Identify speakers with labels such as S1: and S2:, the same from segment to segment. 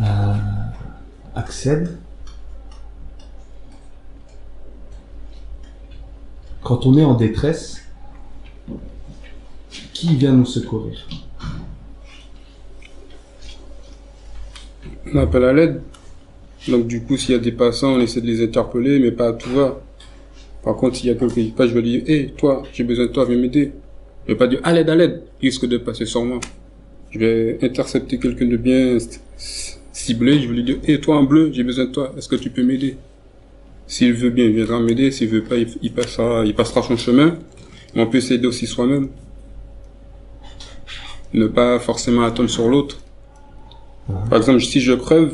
S1: euh, accède quand on est en détresse. Qui vient nous secourir?
S2: On appelle à l'aide. Donc du coup, s'il y a des passants, on essaie de les interpeller, mais pas à tout va. Par contre, s'il y a quelqu'un qui passe, je vais lui dire, hé, toi, j'ai besoin de toi, viens m'aider. Je vais pas dire, à l'aide, à l'aide. Il risque de passer sur moi. Je vais intercepter quelqu'un de bien ciblé, je vais lui dire, hé, toi en bleu, j'ai besoin de toi, est-ce que tu peux m'aider? S'il veut bien, il viendra m'aider, s'il veut pas, il passera son chemin. Mais on peut s'aider aussi soi-même. Ne pas forcément attendre sur l'autre. Par exemple, si je crève,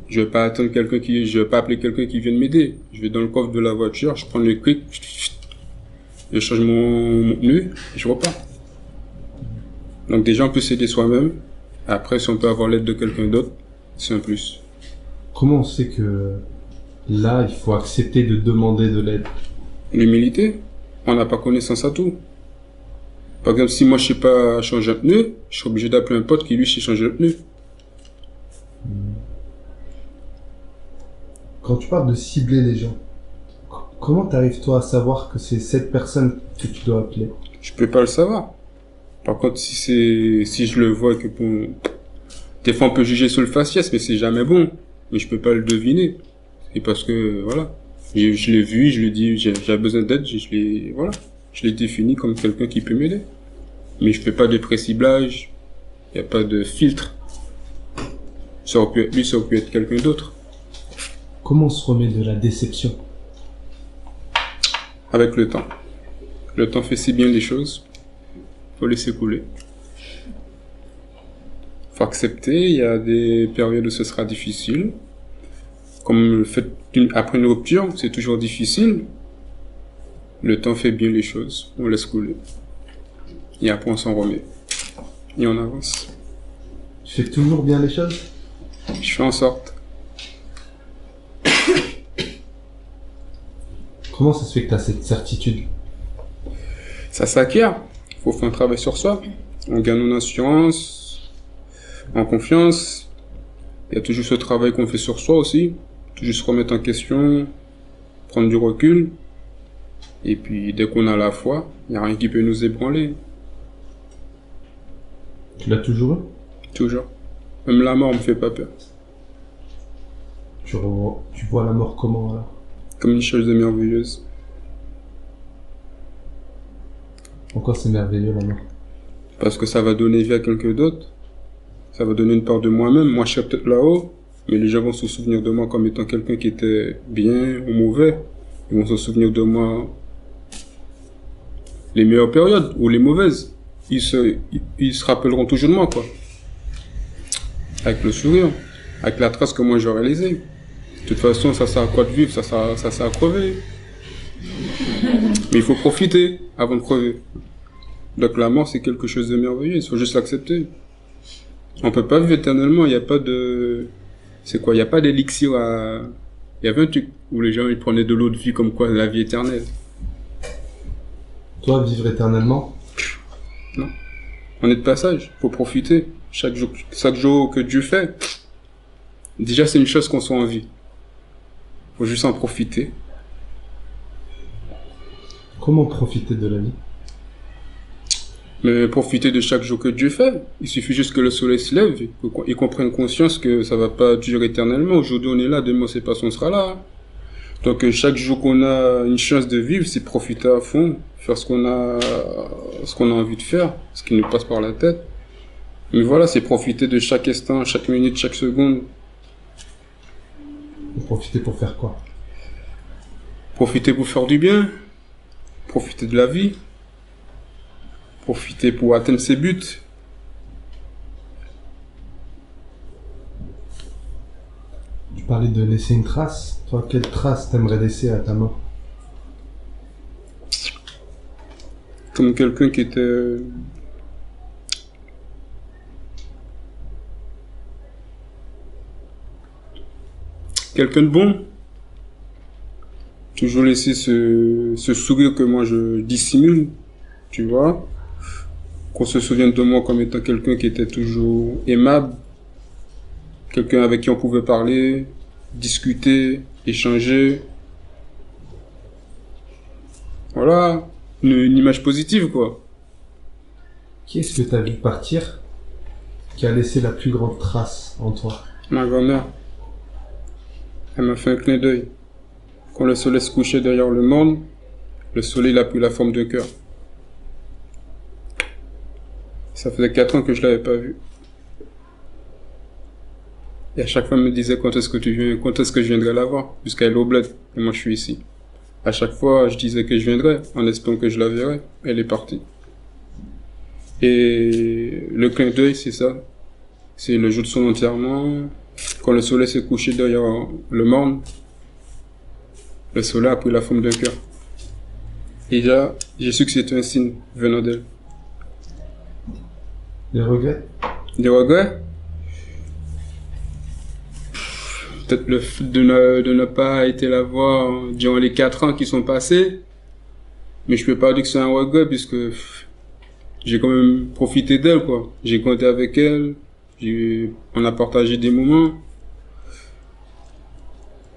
S2: je vais pas je vais pas appeler quelqu'un qui vienne m'aider. Je vais dans le coffre de la voiture, je prends le clic, je change mon pneu, et je repars. Donc déjà, on peut s'aider soi-même. Après, si on peut avoir l'aide de quelqu'un d'autre, c'est un plus.
S1: Comment on sait que là, il faut accepter de demander de l'aide?
S2: L'humilité, on n'a pas connaissance à tout. Par exemple, si moi je sais pas changer un pneu, je suis obligé d'appeler un pote qui lui sait changer un pneu.
S1: Quand tu parles de cibler les gens, comment t'arrives-toi à savoir que c'est cette personne que tu dois appeler?
S2: Je peux pas le savoir. Par contre, si je le vois que bon, des fois on peut juger sur le faciès, mais c'est jamais bon. Mais je peux pas le deviner. Et parce que, voilà. Je l'ai vu, je lui ai dit, j'ai besoin d'aide, voilà. Je l'ai défini comme quelqu'un qui peut m'aider. Mais je fais pas de pré-ciblage. Y a pas de filtre. Ça aurait pu être lui, ça aurait pu être quelqu'un d'autre.
S1: Comment on se remet de la déception?
S2: Avec le temps. Le temps fait si bien les choses. Faut laisser couler. Faut accepter, il y a des périodes où ce sera difficile. Comme le fait après une rupture, c'est toujours difficile. Le temps fait bien les choses. On laisse couler. Et après on s'en remet. Et on avance.
S1: Tu fais toujours bien les choses?
S2: Je fais en sorte.
S1: Comment ça se fait que tu as cette certitude?
S2: Ça s'acquiert. Faut faire un travail sur soi. On gagne en assurance, en confiance. Il y a toujours ce travail qu'on fait sur soi aussi. Toujours se remettre en question, prendre du recul. Et puis, dès qu'on a la foi, il n'y a rien qui peut nous ébranler.
S1: Tu l'as toujours eu?
S2: Toujours. Même la mort me fait pas peur.
S1: Tu vois la mort comment alors?
S2: Comme une chose de merveilleuse.
S1: Pourquoi c'est merveilleux la mort?
S2: Parce que ça va donner vie à quelqu'un d'autre. Ça va donner une part de moi-même. Moi, je serai peut-être là-haut, mais les gens vont se souvenir de moi comme étant quelqu'un qui était bien ou mauvais. Ils vont se souvenir de moi les meilleures périodes ou les mauvaises. Ils se rappelleront toujours de moi, quoi. Avec le sourire, avec la trace que moi j'aurais laissée. De toute façon, ça sert à quoi de vivre, ça sert à crever. Mais il faut profiter avant de crever. Donc la mort, c'est quelque chose de merveilleux, il faut juste l'accepter. On peut pas vivre éternellement, il n'y a pas de... C'est quoi? Il n'y a pas d'élixir à... Il y avait un truc où les gens ils prenaient de l'eau de vie comme quoi, la vie éternelle.
S1: Toi, vivre éternellement?
S2: Non. On est de passage, faut profiter. Chaque jour que Dieu fait, déjà c'est une chose qu'on soit en vie. Faut juste en profiter.
S1: Comment profiter de la vie?
S2: Mais profiter de chaque jour que Dieu fait. Il suffit juste que le soleil se lève et qu'on prenne conscience que ça va pas durer éternellement. Aujourd'hui on est là, demain on sait pas si on sera là. Donc chaque jour qu'on a une chance de vivre, c'est profiter à fond, faire ce qu'on a envie de faire, ce qui nous passe par la tête. Mais voilà, c'est profiter de chaque instant, chaque minute, chaque seconde.
S1: Profiter pour faire quoi?
S2: Profiter pour faire du bien. Profiter de la vie. Profiter pour atteindre ses buts.
S1: Tu parlais de laisser une trace. Toi, quelle trace t'aimerais laisser à ta mort?
S2: Comme quelqu'un qui était... Quelqu'un de bon. Toujours laisser ce sourire que moi je dissimule. Tu vois? Qu'on se souvienne de moi comme étant quelqu'un qui était toujours aimable. quelqu'un avec qui on pouvait parler, discuter, échanger. Voilà, une image positive, quoi.
S1: Qui est-ce que t'as vu partir qui a laissé la plus grande trace en toi?
S2: Ma grand-mère, elle m'a fait un clin d'œil. Quand le soleil se couchait derrière le monde, le soleil a pris la forme d'un cœur. Ça faisait 4 ans que je l'avais pas vue. Et à chaque fois, elle me disait quand est-ce que tu viens, quand est-ce que je viendrai la voir, puisqu'elle est au bled, et moi je suis ici. À chaque fois, je disais que je viendrais, en espérant que je la verrais. Elle est partie. Et le clin d'œil, c'est ça. C'est le jour de son enterrement, quand le soleil s'est couché derrière le morne, le soleil a pris la forme d'un cœur. Et là, j'ai su que c'était un signe venant d'elle.
S1: Des regrets?
S2: Des regrets? Peut-être le fait de ne pas été la voir durant les 4 ans qui sont passés. Mais je peux pas dire que c'est un regret puisque j'ai quand même profité d'elle, quoi. J'ai compté avec elle. On a partagé des moments.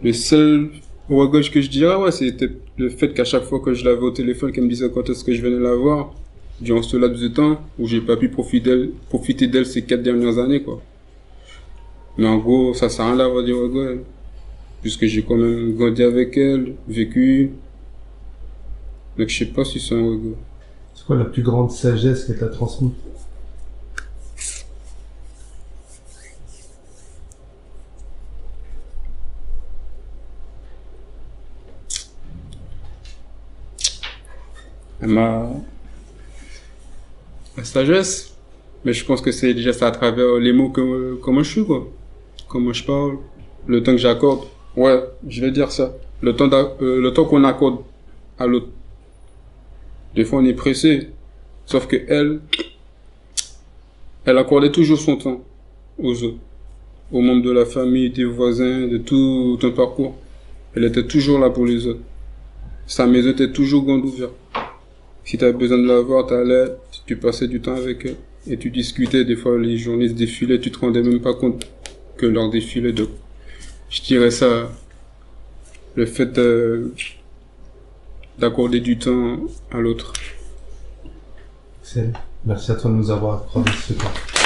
S2: Le seul regret que je dirais, ouais, c'était le fait qu'à chaque fois que je l'avais au téléphone, qu'elle me disait quand est-ce que je venais la voir, durant ce laps de temps où j'ai pas pu profiter d'elle ces 4 dernières années, quoi. Mais en gros, ça sert à rien d'avoir des regrets, puisque j'ai quand même grandi avec elle, vécu. Donc je sais pas si c'est un regret.
S1: C'est quoi la plus grande sagesse qu'elle t'a transmise?
S2: La sagesse, mais je pense que c'est déjà ça à travers les mots comment je suis, quoi. Comment je parle, le temps que j'accorde. Ouais, je vais dire ça. Le temps qu'on accorde à l'autre. Des fois, on est pressé. Sauf que elle accordait toujours son temps aux autres. Aux membres de la famille, des voisins, de tout un parcours. Elle était toujours là pour les autres. Sa maison était toujours grande ouverte. Si tu avais besoin de la voir, t'allais, tu passais du temps avec elle. Et tu discutais, des fois les journées se défilaient, tu te rendais même pas compte que leur défilait. Donc, je dirais ça, le fait d'accorder du temps à l'autre.
S1: Excellent. Merci à toi de nous avoir accordé ce temps.